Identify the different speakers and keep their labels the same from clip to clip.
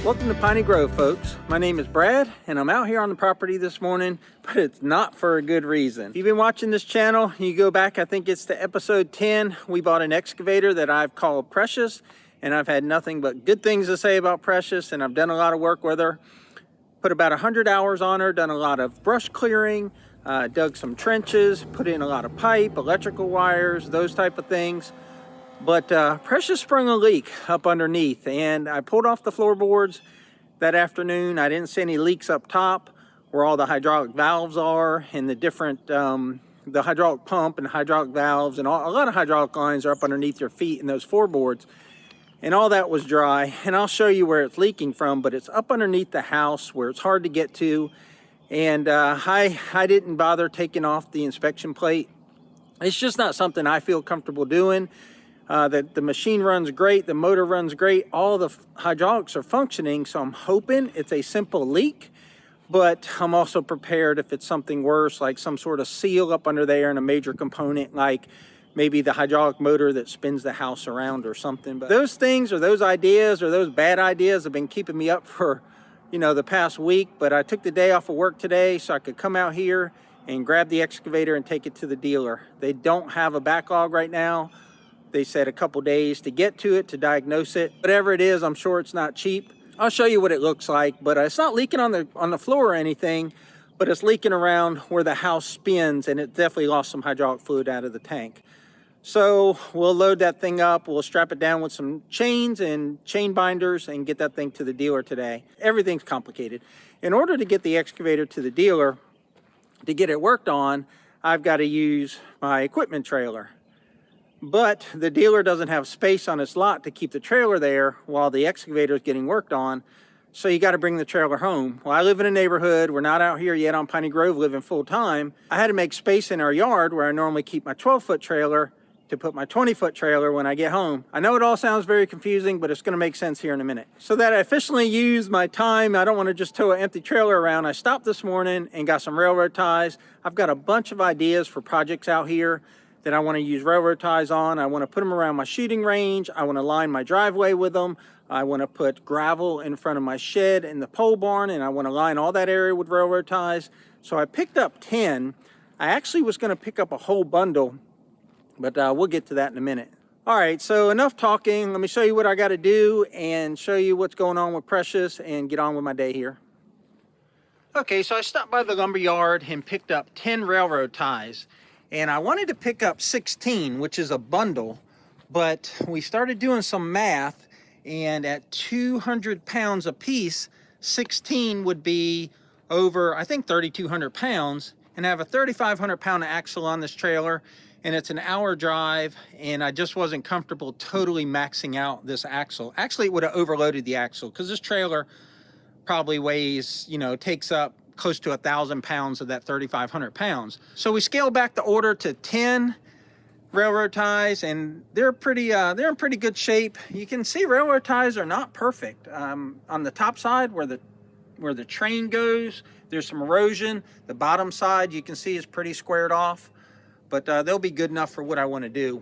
Speaker 1: Welcome to Piney Grove, folks. My name is Brad, and I'm out here on the property this morning, but it's not for a good reason. If you've been watching this channel, you go back, I think it's to episode 10, we bought an excavator that I've called Precious, and I've had nothing but good things to say about Precious, and I've done a lot of work with her. Put about 100 hours on her, done a lot of brush clearing, dug some trenches, put in a lot of pipe, electrical wires, those type of things. But Precious sprung a leak up underneath, and I pulled off the floorboards that afternoon. I didn't see any leaks up top where all the hydraulic valves are, and the different, the hydraulic pump and hydraulic valves, and a lot of hydraulic lines are up underneath your feet in those floorboards. And all that was dry, and I'll show you where it's leaking from, but it's up underneath the house where it's hard to get to. And I didn't bother taking off the inspection plate. It's just not something I feel comfortable doing. That the machine runs great, the motor runs great, all the hydraulics are functioning, so I'm hoping it's a simple leak, but I'm also prepared if it's something worse, like some sort of seal up under there and a major component, like maybe the hydraulic motor that spins the house around or something. But those things or those ideas or those bad ideas have been keeping me up for, you know, the past week, but I took the day off of work today so I could come out here and grab the excavator and take it to the dealer. They don't have a backlog right now. They said a couple days to get to it, to diagnose it. Whatever it is, I'm sure it's not cheap. I'll show you what it looks like, but it's not leaking on the floor or anything, but it's leaking around where the house spins, and it definitely lost some hydraulic fluid out of the tank. So we'll load that thing up, we'll strap it down with some chains and chain binders and get that thing to the dealer today. Everything's complicated. In order to get the excavator to the dealer, to get it worked on, I've got to use my equipment trailer. But the dealer doesn't have space on his lot to keep the trailer there while the excavator is getting worked on. So you got to bring the trailer home. Well, I live in a neighborhood. We're not out here yet on Piney Grove living full time. I had to make space in our yard where I normally keep my 12-foot trailer to put my 20-foot trailer when I get home. I know it all sounds very confusing, but it's going to make sense here in a minute. So that I efficiently use my time, I don't want to just tow an empty trailer around. I stopped this morning and got some railroad ties. I've got a bunch of ideas for projects out here that I want to use railroad ties on. I want to put them around my shooting range. I want to line my driveway with them. I want to put gravel in front of my shed and the pole barn, and I want to line all that area with railroad ties. So I picked up 10. I actually was going to pick up a whole bundle, but we'll get to that in a minute. All right, so enough talking. Let me show you what I got to do and show you what's going on with Precious and get on with my day here. Okay, so I stopped by the lumber yard and picked up 10 railroad ties. And I wanted to pick up 16, which is a bundle, but we started doing some math, and at 200 pounds a piece, 16 would be over, I think, 3,200 pounds, and I have a 3,500 pound axle on this trailer, and it's an hour drive, and I just wasn't comfortable totally maxing out this axle. Actually, it would have overloaded the axle, because this trailer probably weighs, you know, takes up close to 1,000 pounds of that 3,500 pounds. So we scaled back the order to 10 railroad ties, and they're in pretty good shape. You can see railroad ties are not perfect. On the top side where the train goes, there's some erosion. The bottom side you can see is pretty squared off, but they'll be good enough for what I want to do.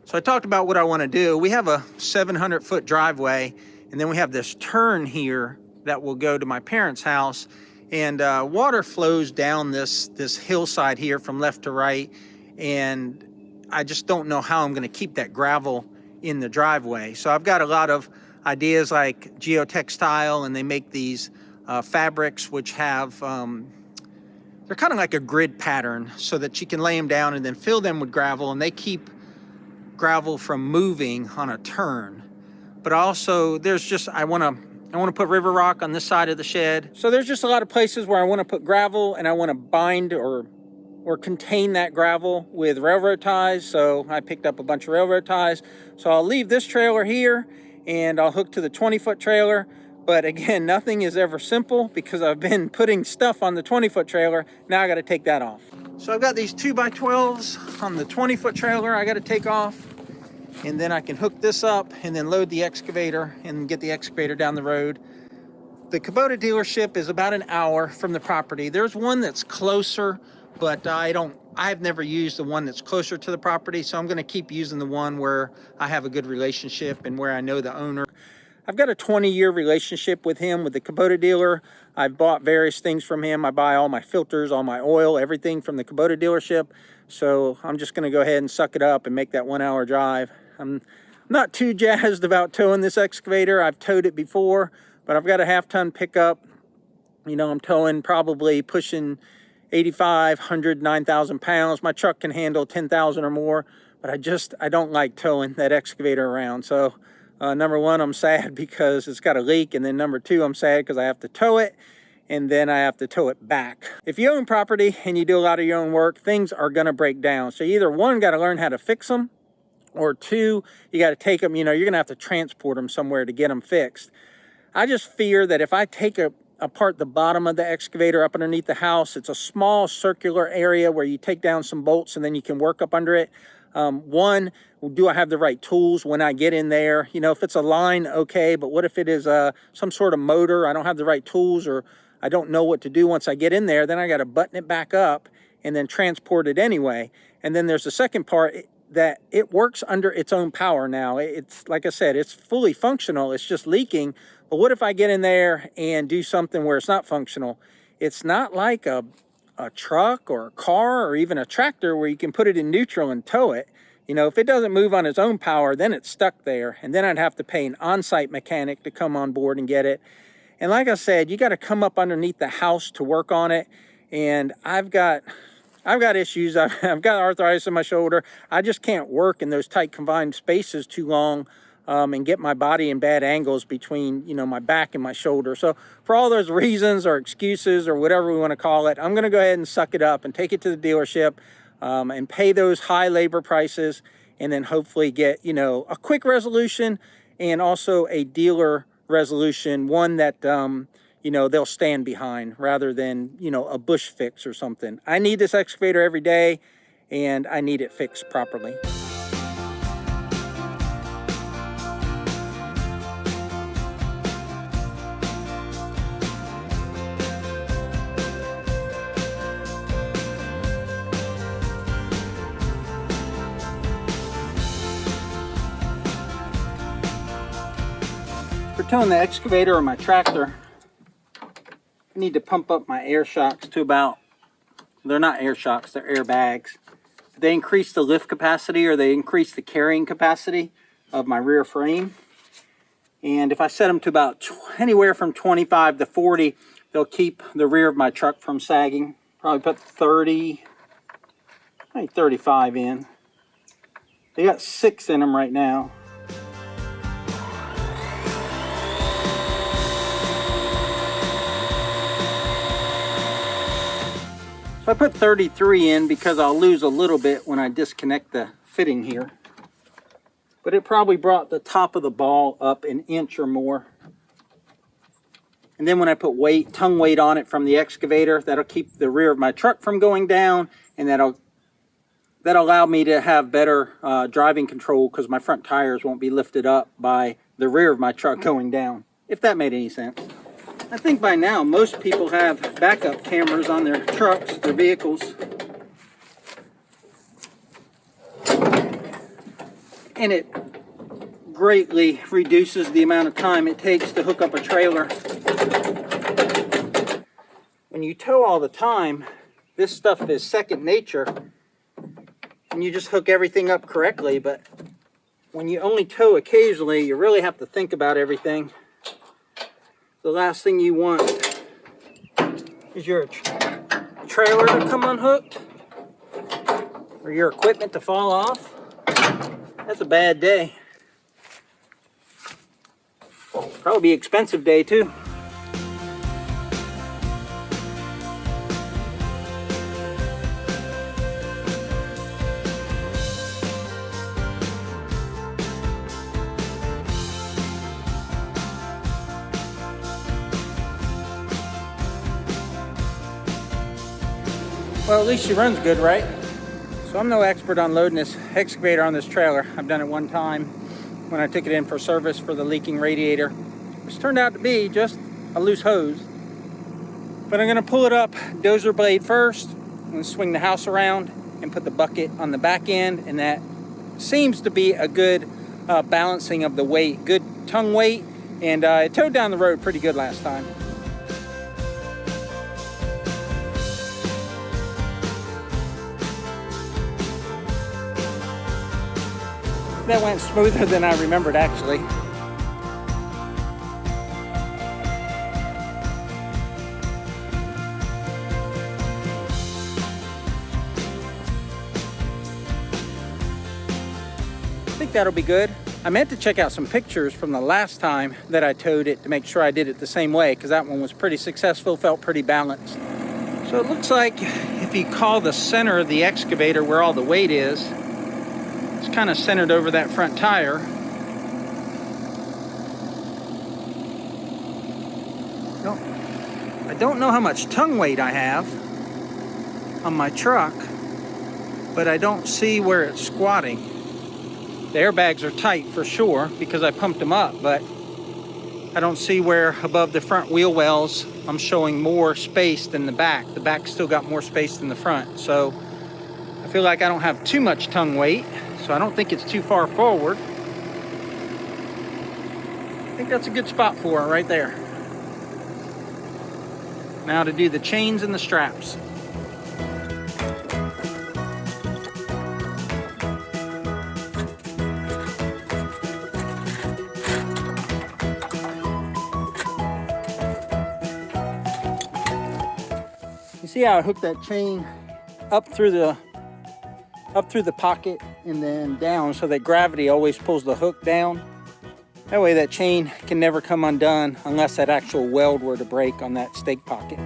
Speaker 1: So I talked about what I want to do. We have a 700-foot driveway, and then we have this turn here that will go to my parents' house. And water flows down this hillside here from left to right, and I just don't know how I'm going to keep that gravel in the driveway. So I've got a lot of ideas like geotextile, and they make these fabrics which have, they're kind of like a grid pattern so that you can lay them down and then fill them with gravel, and they keep gravel from moving on a turn. But also there's just, I want to put river rock on this side of the shed. So there's just a lot of places where I want to put gravel, and I want to bind or contain that gravel with railroad ties. So I picked up a bunch of railroad ties. So I'll leave this trailer here, and I'll hook to the 20-foot trailer. But again, nothing is ever simple because I've been putting stuff on the 20-foot trailer. Now I got to take that off. So I've got these 2x12s on the 20-foot trailer I got to take off. And then I can hook this up and then load the excavator and get the excavator down the road. The Kubota dealership is about an hour from the property. There's one that's closer, but I've never used the one that's closer to the property, so I'm going to keep using the one where I have a good relationship and where I know the owner. I've got a 20-year relationship with him, with the Kubota dealer. I've bought various things from him. I buy all my filters, all my oil, everything from the Kubota dealership. So I'm just going to go ahead and suck it up and make that 1-hour drive. I'm not too jazzed about towing this excavator. I've towed it before, but I've got a half-ton pickup. You know, I'm towing probably pushing 8,500, 9,000 pounds. My truck can handle 10,000 or more, but I don't like towing that excavator around. So number one, I'm sad because it's got a leak, and then number two, I'm sad because I have to tow it, and then I have to tow it back. If you own property and you do a lot of your own work, things are gonna break down. So you either one, got to learn how to fix them, or two, you got to take them, you know, you're gonna have to transport them somewhere to get them fixed. I just fear that if I take apart the bottom of the excavator up underneath the house, it's a small circular area where you take down some bolts and then you can work up under it. One, do I have the right tools when I get in there? You know, if it's a line, okay, but what if it is some sort of motor? I don't have the right tools, or I don't know what to do once I get in there. Then I got to button it back up and then transport it anyway. And then there's the second part, that it works under its own power now. It's, like I said, it's fully functional. It's just leaking. But what if I get in there and do something where it's not functional? It's not like a truck or a car or even a tractor where you can put it in neutral and tow it. You know, if it doesn't move on its own power, then it's stuck there. And then I'd have to pay an on-site mechanic to come on board and get it. And like I said, you got to come up underneath the house to work on it. And I've got issues. I've got arthritis in my shoulder. I just can't work in those tight confined spaces too long and get my body in bad angles between, you know, my back and my shoulder. So for all those reasons or excuses or whatever we want to call it, I'm going to go ahead and suck it up and take it to the dealership and pay those high labor prices, and then hopefully get, you know, a quick resolution and also a dealer resolution, one that you know, they'll stand behind rather than, you know, a bush fix or something. I need this excavator every day, and I need it fixed properly. For towing the excavator or my tractor, I need to pump up my air shocks to about, they're not air shocks, they're air bags. They increase the lift capacity, or they increase the carrying capacity of my rear frame. And if I set them to about anywhere from 25 to 40, they'll keep the rear of my truck from sagging. Probably put 35 in. They got 6 in them right now. So I put 33 in because I'll lose a little bit when I disconnect the fitting here. But it probably brought the top of the ball up an inch or more. And then when I put tongue weight on it from the excavator, that'll keep the rear of my truck from going down, and that'll allow me to have better driving control, because my front tires won't be lifted up by the rear of my truck going down, if that made any sense. I think by now most people have backup cameras on their trucks, their vehicles. And it greatly reduces the amount of time it takes to hook up a trailer. When you tow all the time, this stuff is second nature, and you just hook everything up correctly. But when you only tow occasionally, you really have to think about everything. The last thing you want is your trailer to come unhooked, or your equipment to fall off. That's a bad day. Probably be an expensive day too. Well, at least she runs good, right? So I'm no expert on loading this excavator on this trailer. I've done it one time when I took it in for service for the leaking radiator, which turned out to be just a loose hose. But I'm gonna pull it up dozer blade first and swing the house around and put the bucket on the back end, and that seems to be a good balancing of the weight, good tongue weight And it towed down the road pretty good last time. That went smoother than I remembered, actually. I think that'll be good. I meant to check out some pictures from the last time that I towed it to make sure I did it the same way, because that one was pretty successful, felt pretty balanced. So it looks like if you call the center of the excavator where all the weight is, it's kind of centered over that front tire. Well, I don't know how much tongue weight I have on my truck, but I don't see where it's squatting. The airbags are tight for sure because I pumped them up, but I don't see where above the front wheel wells I'm showing more space than the back. The back still got more space than the front, so I feel like I don't have too much tongue weight. So I don't think it's too far forward. I think that's a good spot for it right there. Now to do the chains and the straps. You see how I hooked that chain up through the pocket and then down, so that gravity always pulls the hook down. That way that chain can never come undone unless that actual weld were to break on that stake pocket.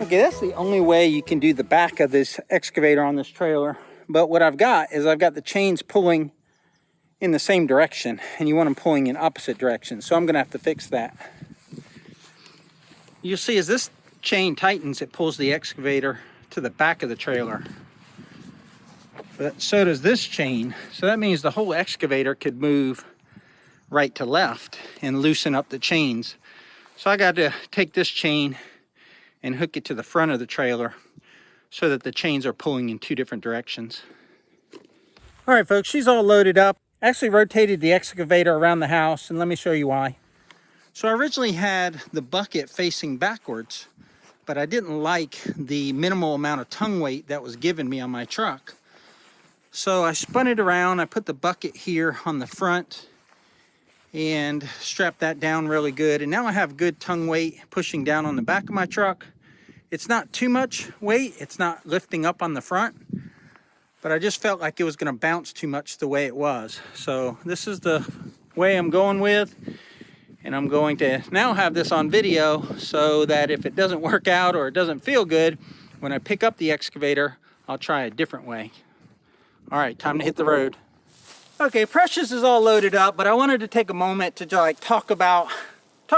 Speaker 1: Okay, that's the only way you can do the back of this excavator on this trailer. But what I've got is I've got the chains pulling in the same direction, and you want them pulling in opposite directions. So I'm gonna have to fix that. You'll see as this chain tightens, it pulls the excavator to the back of the trailer. But so does this chain. So that means the whole excavator could move right to left and loosen up the chains. So I got to take this chain and hook it to the front of the trailer so that the chains are pulling in two different directions. All right, folks, she's all loaded up. I actually rotated the excavator around the house, and let me show you why. So I originally had the bucket facing backwards, but I didn't like the minimal amount of tongue weight that was given me on my truck. So I spun it around, I put the bucket here on the front and strapped that down really good. And now I have good tongue weight pushing down on the back of my truck. It's not too much weight, it's not lifting up on the front, but I just felt like it was gonna bounce too much the way it was. So this is the way I'm going with, and I'm going to now have this on video so that if it doesn't work out or it doesn't feel good, when I pick up the excavator, I'll try a different way. All right, time to hit the road. Okay, Precious is all loaded up, but I wanted to take a moment to like talk about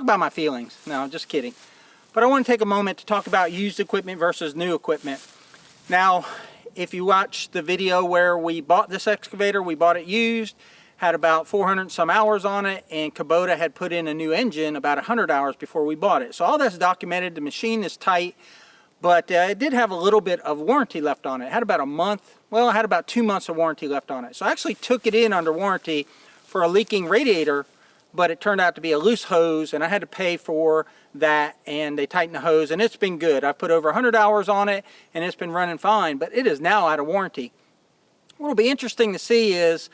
Speaker 1: my feelings. No, I'm just kidding. But I want to take a moment to talk about used equipment versus new equipment. Now, if you watch the video where we bought this excavator, we bought it used, had about 400 some hours on it, and Kubota had put in a new engine about 100 hours before we bought it. So all that's documented. The machine is tight, but it did have a little bit of warranty left on it. It had about a month, well, it had about 2 months of warranty left on it. So I actually took it in under warranty for a leaking radiator, but it turned out to be a loose hose, and I had to pay for that, and they tightened the hose, and it's been good. I put over 100 hours on it, and it's been running fine, but it is now out of warranty. What will be interesting to see is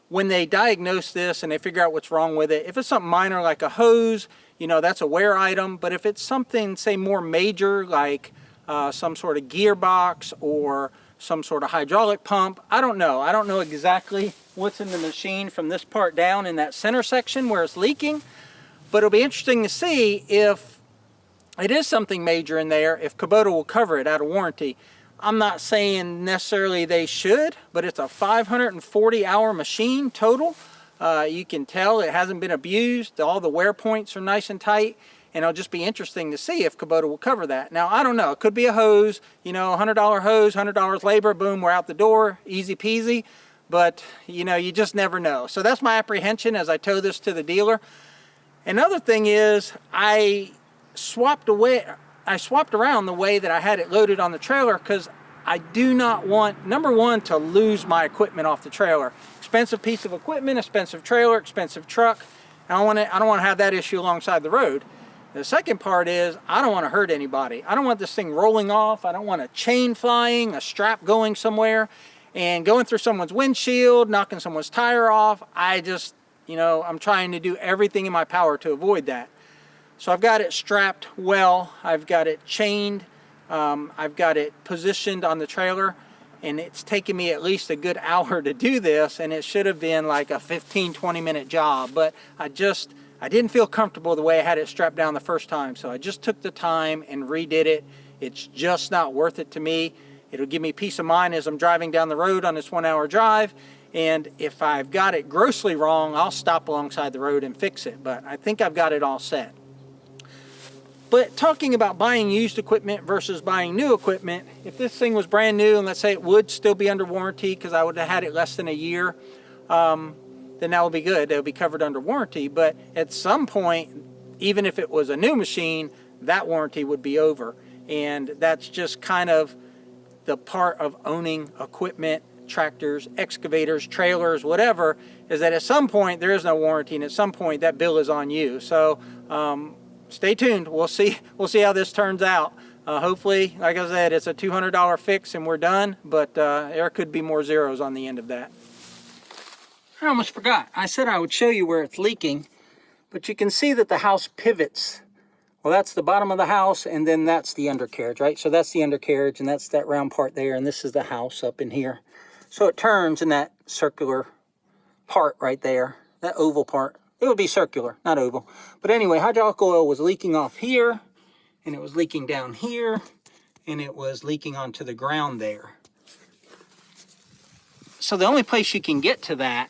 Speaker 1: when they diagnose this and they figure out what's wrong with it. If it's something minor like a hose, you know, that's a wear item, but if it's something, say, more major like some sort of gearbox or some sort of hydraulic pump, I don't know. I don't know exactly what's in the machine from this part down in that center section where it's leaking, but it'll be interesting to see if it is something major in there, if Kubota will cover it out of warranty. I'm not saying necessarily they should, but it's a 540-hour machine total. You can tell it hasn't been abused. All the wear points are nice and tight, and it'll just be interesting to see if Kubota will cover that. Now, I don't know. It could be a hose, you know, $100 hose, $100 labor, boom, we're out the door, easy peasy. But, you know, you just never know. So that's my apprehension as I tow this to the dealer. Another thing is I swapped around the way that I had it loaded on the trailer because I do not want, number one, to lose my equipment off the trailer. Expensive piece of equipment, expensive trailer, expensive truck. I don't want to have that issue alongside the road. The second part is I don't want to hurt anybody. I don't want this thing rolling off. I don't want a chain flying, a strap going somewhere, and going through someone's windshield, knocking someone's tire off. I just, you know, I'm trying to do everything in my power to avoid that. So I've got it strapped well, I've got it chained, I've got it positioned on the trailer, and it's taken me at least a good hour to do this, and it should have been like a 15-20 minute job, but I didn't feel comfortable the way I had it strapped down the first time, so I just took the time and redid it. It's just not worth it to me. It'll give me peace of mind as I'm driving down the road on this 1 hour drive. And if I've got it grossly wrong, I'll stop alongside the road and fix it. But I think I've got it all set. But talking about buying used equipment versus buying new equipment, if this thing was brand new, and let's say it would still be under warranty because I would have had it less than a year, then that would be good. It would be covered under warranty. But at some point, even if it was a new machine, that warranty would be over. And that's just kind of the part of owning equipment, tractors, excavators, trailers, whatever, is that at some point there is no warranty, and at some point that bill is on you. So stay tuned. We'll see how this turns out. Hopefully, like I said, it's a $200 fix and we're done, but there could be more zeros on the end of that. I almost forgot. I said I would show you where it's leaking, but you can see that the house pivots. Well, that's the bottom of the house, and then that's the undercarriage, right? So that's the undercarriage, and that's that round part there, and this is the house up in here. So it turns in that circular part right there, that oval part. It would be circular, not oval. But anyway, hydraulic oil was leaking off here, and it was leaking down here, and it was leaking onto the ground there. So the only place you can get to that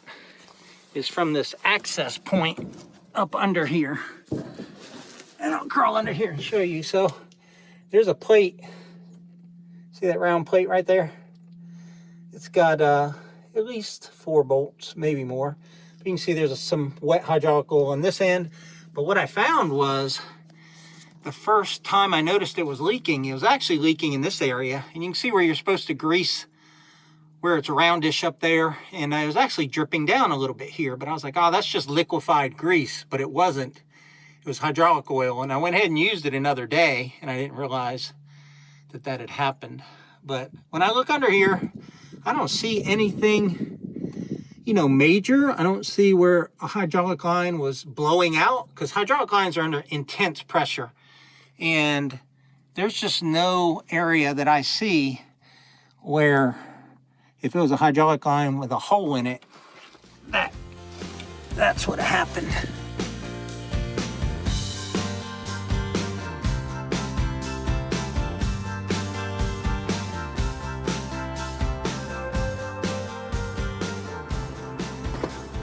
Speaker 1: is from this access point up under here. And I'll crawl under here and show you. So there's a plate. See that round plate right there? It's got at least 4 bolts, maybe more. But you can see there's some wet hydraulic oil on this end. But what I found was the first time I noticed it was leaking, it was actually leaking in this area. And you can see where you're supposed to grease, where it's roundish up there. And it was actually dripping down a little bit here. But I was like, oh, that's just liquefied grease. But it wasn't. It was hydraulic oil, and I went ahead and used it another day, and I didn't realize that that had happened. But when I look under here, I don't see anything, you know, major. I don't see where a hydraulic line was blowing out, because hydraulic lines are under intense pressure, and there's just no area that I see where if it was a hydraulic line with a hole in it, that's what happened.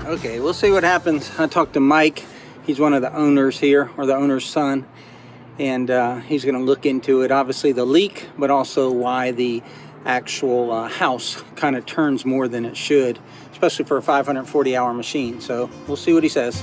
Speaker 1: Okay, we'll see what happens. I talked to Mike. He's one of the owners here, or the owner's son, and he's going to look into it. Obviously the leak, but also why the actual house kind of turns more than it should, especially for a 540-hour machine. So we'll see what he says.